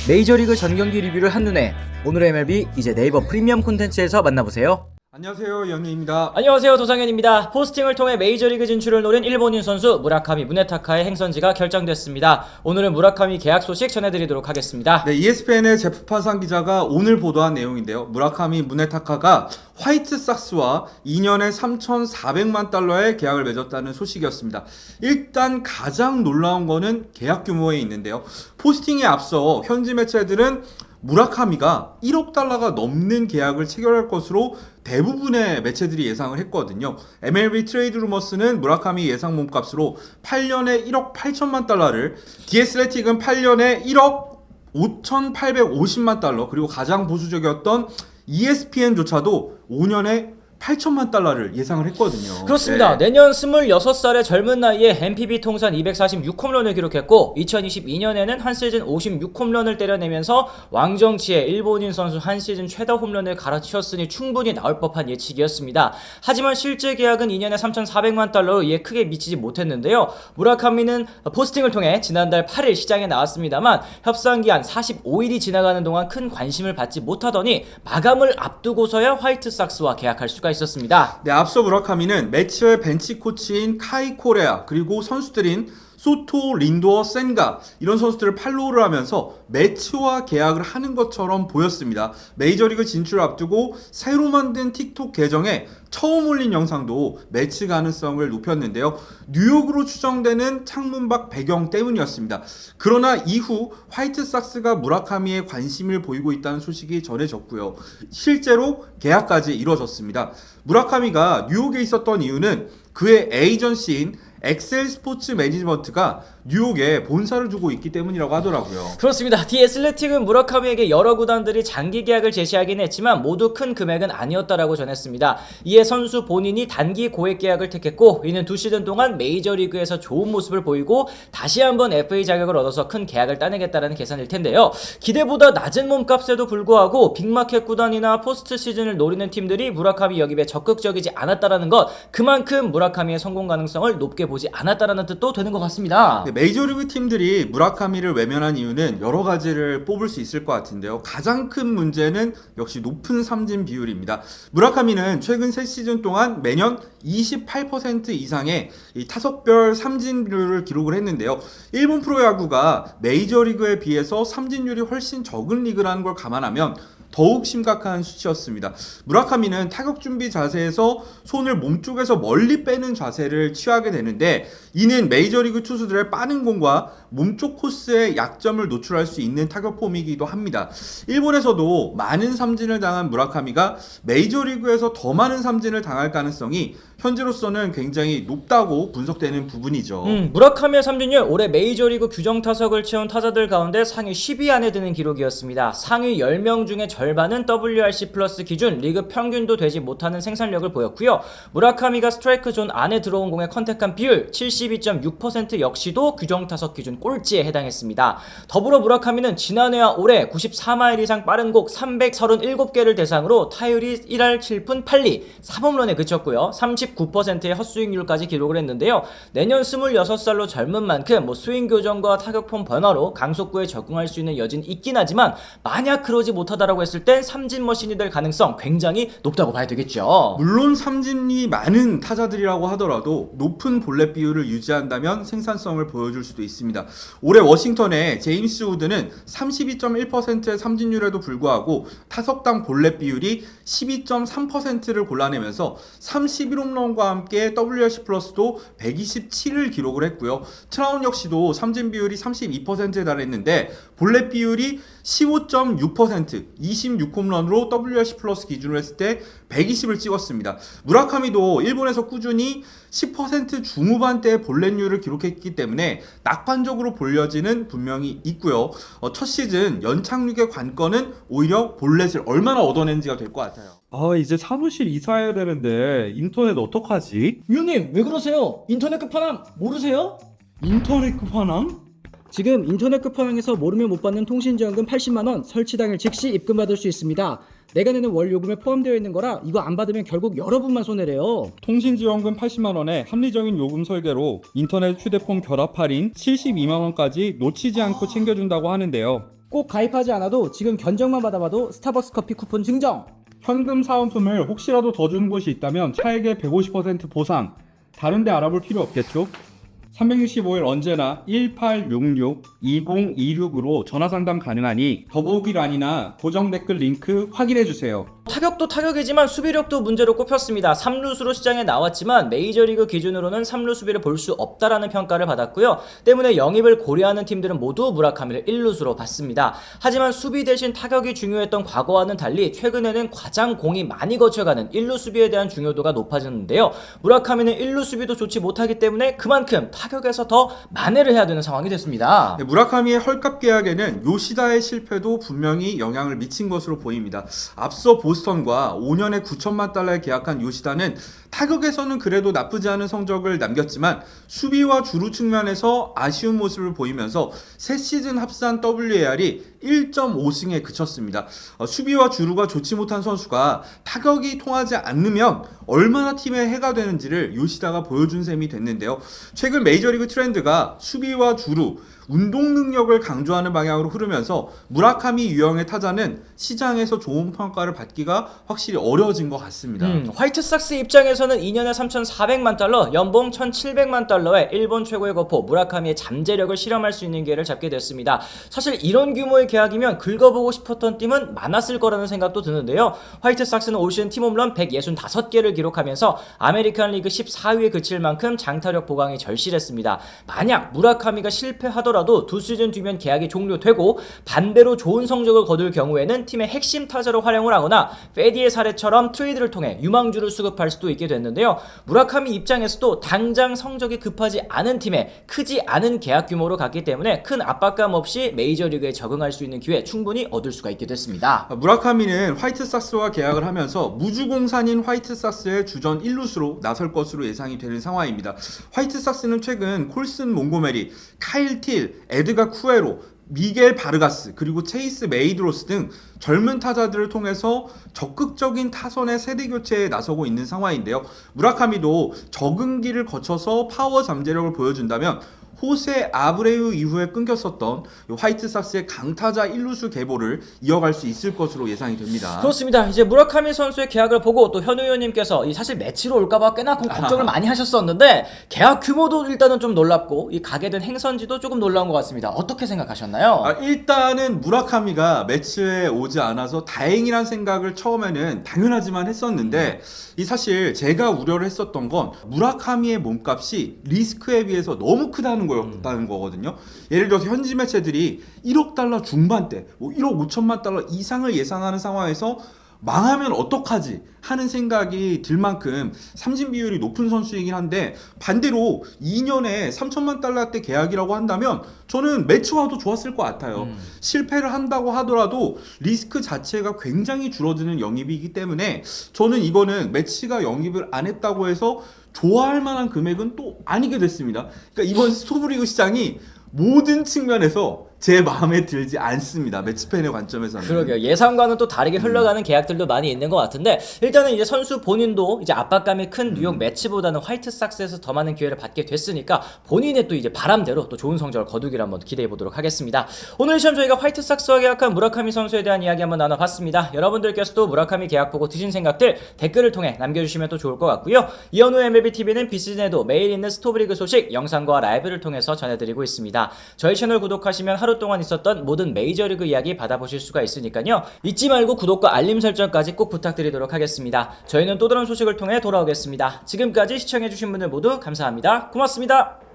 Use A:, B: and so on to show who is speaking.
A: 메이저리그 전경기 리뷰를 한눈에 오늘의 MLB 이제 네이버 프리미엄 콘텐츠에서 만나보세요.
B: 안녕하세요, 연우입니다.
C: 안녕하세요, 도상현입니다. 포스팅을 통해 메이저리그 진출을 노린 일본인 선수 무라카미 무네타카의 행선지가 결정됐습니다. 오늘은 무라카미 계약 소식 전해드리도록 하겠습니다.
B: 네, ESPN의 제프 파산 기자가 오늘 보도한 내용인데요. 무라카미 무네타카가 화이트삭스와 2년에 3,400만 달러의 계약을 맺었다는 소식이었습니다. 일단 가장 놀라운 거는 계약 규모에 있는데요. 포스팅에 앞서 현지 매체들은 무라카미가 1억 달러가 넘는 계약을 체결할 것으로 대부분의 매체들이 예상을 했거든요. MLB 트레이드 루머스는 무라카미 예상 몸값으로 8년에 1억 8천만 달러를, 디애슬레틱은 8년에 1억 5,850만 달러, 그리고 가장 보수적이었던 ESPN조차도 5년에 8천만 달러를 예상을 했거든요.
C: 그렇습니다.
B: 네.
C: 내년 26살의 젊은 나이에 NPB 통산 246홈런을 기록했고 2022년에는 한 시즌 56홈런을 때려내면서 왕정치의 일본인 선수 한 시즌 최다 홈런을 갈아치웠으니 충분히 나올 법한 예측이었습니다. 하지만 실제 계약은 2년에 3,400만 달러로 이에 크게 미치지 못했는데요. 무라카미는 포스팅을 통해 지난달 8일 시장에 나왔습니다만 협상기한 45일이 지나가는 동안 큰 관심을 받지 못하더니 마감을 앞두고서야 화이트삭스와 계약할 수가 있었습니다.
B: 네, 앞서 무라카미는 매치의 벤치 코치인 카이 코레아, 그리고 선수들인 소토, 린도어, 센가, 이런 선수들을 팔로우를 하면서 매치와 계약을 하는 것처럼 보였습니다. 메이저리그 진출을 앞두고 새로 만든 틱톡 계정에 처음 올린 영상도 매치 가능성을 높였는데요. 뉴욕으로 추정되는 창문 밖 배경 때문이었습니다. 그러나 이후 화이트삭스가 무라카미에 관심을 보이고 있다는 소식이 전해졌고요. 실제로 계약까지 이루어졌습니다. 무라카미가 뉴욕에 있었던 이유는 그의 에이전시인 엑셀 스포츠 매니지먼트가 뉴욕에 본사를 두고 있기 때문이라고 하더라고요.
C: 그렇습니다. 디애슬레틱은 무라카미에게 여러 구단들이 장기 계약을 제시하긴 했지만 모두 큰 금액은 아니었다라고 전했습니다. 이에 선수 본인이 단기 고액 계약을 택했고 이는 2시즌 동안 메이저리그에서 좋은 모습을 보이고 다시 한번 FA 자격을 얻어서 큰 계약을 따내겠다라는 계산일 텐데요. 기대보다 낮은 몸값에도 불구하고 빅마켓 구단이나 포스트 시즌을 노리는 팀들이 무라카미 영입에 적극적이지 않았다라는 것, 그만큼 무라카미의 성공 가능성을 높게 보지 않았다라는 뜻도 되는 것 같습니다.
B: 네, 메이저리그 팀들이 무라카미를 외면한 이유는 여러 가지를 뽑을 수 있을 것 같은데요. 가장 큰 문제는 역시 높은 삼진 비율입니다. 무라카미는 최근 3시즌 동안 매년 28% 이상의 이 타석별 삼진율을 기록을 했는데요. 일본 프로야구가 메이저리그에 비해서 삼진율이 훨씬 적은 리그라는 걸 감안하면 더욱 심각한 수치였습니다. 무라카미는 타격 준비 자세에서 손을 몸쪽에서 멀리 빼는 자세를 취하게 되는데 이는 메이저리그 투수들의 빠른 공과 몸쪽 코스의 약점을 노출할 수 있는 타격 폼이기도 합니다. 일본에서도 많은 삼진을 당한 무라카미가 메이저리그에서 더 많은 삼진을 당할 가능성이 현재로서는 굉장히 높다고 분석되는 부분이죠.
C: 무라카미의 삼진율 올해 메이저리그 규정 타석을 채운 타자들 가운데 상위 10위 안에 드는 기록이었습니다. 상위 10명 중에 절반은 WRC 플러스 기준 리그 평균도 되지 못하는 생산력을 보였고요. 무라카미가 스트라이크 존 안에 들어온 공의 컨택한 비율 72.6% 역시도 규정 타석 기준 꼴찌에 해당했습니다. 더불어 무라카미는 지난해와 올해 94마일 이상 빠른 곡 337개를 대상으로 타율이 1할 7푼 8리 3홈런에 그쳤고요. 39%의 헛스윙률까지 기록을 했는데요. 내년 26살로 젊은 만큼 스윙 교정과 타격폼 변화로 강속구에 적응할 수 있는 여지는 있긴 하지만 만약 그러지 못하다라고 했을 땐 삼진 머신이 될 가능성 굉장히 높다고 봐야 되겠죠.
B: 물론 삼진이 많은 타자들이라고 하더라도 높은 볼넷 비율을 유지한다면 생산성을 보여줄 수도 있습니다. 올해 워싱턴의 제임스 우드는 32.1%의 삼진율에도 불구하고 타석당 볼넷 비율이 12.3%를 골라내면서 31홈런과 함께 WRC 플러스도 127을 기록을 했고요. 트라운 역시도 삼진 비율이 32%에 달했는데 볼넷 비율이 15.6%, 26홈런으로 WRC 플러스 기준으로 했을 때 120을 찍었습니다. 무라카미도 일본에서 꾸준히 10% 중후반대의 볼넷률을 기록했기 때문에 낙관적으로 볼 여지는 분명히 있고요. 첫 시즌 연착륙의 관건은 오히려 볼넷을 얼마나 얻어낸지가 될 것 같아요.
D: 이제 사무실 이사해야 되는데 인터넷 어떡하지?
C: 위원님 왜 그러세요? 인터넷 끝판왕 모르세요?
D: 인터넷 끝판왕?
A: 지금 인터넷 끝판왕에서 모르면 못 받는 통신지원금 80만원 설치 당일 즉시 입금받을 수 있습니다. 내가 내는 월 요금에 포함되어 있는 거라 이거 안 받으면 결국 여러분만 손해래요.
D: 통신지원금 80만원에 합리적인 요금 설계로 인터넷 휴대폰 결합 할인 72만원까지 놓치지 않고 챙겨준다고 하는데요.
A: 꼭 가입하지 않아도 지금 견적만 받아봐도 스타벅스 커피 쿠폰 증정.
D: 현금 사은품을 혹시라도 더 주는 곳이 있다면 차액의 150% 보상. 다른데 알아볼 필요 없겠죠? 365일 언제나 1866-2026으로 전화 상담 가능하니 더보기란이나 고정 댓글 링크 확인해주세요.
C: 타격도 타격이지만 수비력도 문제로 꼽혔습니다. 3루수로 시장에 나왔지만 메이저리그 기준으로는 3루 수비를 볼 수 없다라는 평가를 받았고요. 때문에 영입을 고려하는 팀들은 모두 무라카미를 1루수로 봤습니다. 하지만 수비 대신 타격이 중요했던 과거와는 달리 최근에는 가장 공이 많이 거쳐가는 1루 수비에 대한 중요도가 높아졌는데요. 무라카미는 1루 수비도 좋지 못하기 때문에 그만큼 타격에서 더 만회를 해야 되는 상황이 됐습니다.
B: 네, 무라카미의 헐값 계약에는 요시다의 실패도 분명히 영향을 미친 것으로 보입니다. 앞서 보스턴과 5년에 9천만 달러에 계약한 요시다는 타격에서는 그래도 나쁘지 않은 성적을 남겼지만 수비와 주루 측면에서 아쉬운 모습을 보이면서 새 시즌 합산 WAR이 1.5승에 그쳤습니다. 수비와 주루가 좋지 못한 선수가 타격이 통하지 않으면 얼마나 팀에 해가 되는지를 요시다가 보여준 셈이 됐는데요. 최근 메이저리그 트렌드가 수비와 주루, 운동 능력을 강조하는 방향으로 흐르면서 무라카미 유형의 타자는 시장에서 좋은 평가를 받기가 확실히 어려워진 것 같습니다.
C: 화이트삭스 입장에서는 2년에 3,400만 달러, 연봉 1,700만 달러에 일본 최고의 거포 무라카미의 잠재력을 실험할 수 있는 기회를 잡게 됐습니다. 사실 이런 규모의 계약이면 긁어보고 싶었던 팀은 많았을 거라는 생각도 드는데요. 화이트삭스는 올 시즌 팀 홈런 165개를 기록하면서 아메리칸 리그 14위에 그칠 만큼 장타력 보강이 절실했습니다. 만약 무라카미가 실패하더라도 두 시즌 뒤면 계약이 종료되고 반대로 좋은 성적을 거둘 경우에는 팀의 핵심 타자로 활용을 하거나 페디의 사례처럼 트레이드를 통해 유망주를 수급할 수도 있게 됐는데요. 무라카미 입장에서도 당장 성적이 급하지 않은 팀에 크지 않은 계약 규모로 갔기 때문에 큰 압박감 없이 메이저리그에 적응할 수 있는 기회 충분히 얻을 수가 있게 됐습니다.
B: 무라카미는 화이트삭스와 계약을 하면서 무주공산인 화이트삭스의 주전 1루수로 나설 것으로 예상이 되는 상황입니다. 화이트삭스는 최근 콜슨 몽고메리, 카일 틸, 에드가 쿠에로, 미겔 바르가스 그리고 체이스 메이드로스 등 젊은 타자들을 통해서 적극적인 타선의 세대 교체에 나서고 있는 상황인데요. 무라카미도 적응기를 거쳐서 파워 잠재력을 보여준다면 호세 아브레우 이후에 끊겼었던 화이트삭스의 강타자 1루수 계보를 이어갈 수 있을 것으로 예상이 됩니다.
C: 그렇습니다. 이제 무라카미 선수의 계약을 보고 또 현우 의원님께서 사실 매치로 올까봐 꽤나 걱정을 많이 하셨었는데 계약 규모도 일단은 좀 놀랍고 이 가게 된 행선지도 조금 놀라운 것 같습니다. 어떻게 생각하셨나요?
B: 일단은 무라카미가 매치에 오지 않아서 다행이란 생각을 처음에는 당연하지만 했었는데 이 사실 제가 우려를 했었던 건 무라카미의 몸값이 리스크에 비해서 너무 크다는 거였다는 거거든요. 예를 들어서 현지 매체들이 1억 달러 중반대, 1억 5천만 달러 이상을 예상하는 상황에서 망하면 어떡하지 하는 생각이 들 만큼 삼진 비율이 높은 선수이긴 한데 반대로 2년에 3천만 달러대 계약이라고 한다면 저는 매치와도 좋았을 것 같아요. 실패를 한다고 하더라도 리스크 자체가 굉장히 줄어드는 영입이기 때문에 저는 이거는 매치가 영입을 안 했다고 해서 좋아할 만한 금액은 또 아니게 됐습니다. 그러니까 이번 스토브리그 시장이 모든 측면에서 제 마음에 들지 않습니다. 매치팬의 관점에서는.
C: 그러게요. 예상과는 또 다르게 흘러가는 계약들도 많이 있는 것 같은데 일단은 이제 선수 본인도 이제 압박감이 큰 뉴욕 매치보다는 화이트삭스에서 더 많은 기회를 받게 됐으니까 본인의 또 이제 바람대로 또 좋은 성적을 거두기를 한번 기대해 보도록 하겠습니다. 오늘 시험 저희가 화이트삭스와 계약한 무라카미 선수에 대한 이야기 한번 나눠봤습니다. 여러분들께서도 무라카미 계약 보고 드신 생각들 댓글을 통해 남겨주시면 또 좋을 것 같고요. 이현우 MLBTV는 비시즌에도 매일 있는 스토브리그 소식 영상과 라이브를 통해서 전해드리고 있습니다. 저희 채널 구독하시면 하루 동안 있었던 모든 메이저리그 이야기 받아보실 수가 있으니까요. 잊지 말고 구독과 알림 설정까지 꼭 부탁드리도록 하겠습니다. 저희는 또 다른 소식을 통해 돌아오겠습니다. 지금까지 시청해주신 분들 모두 감사합니다. 고맙습니다.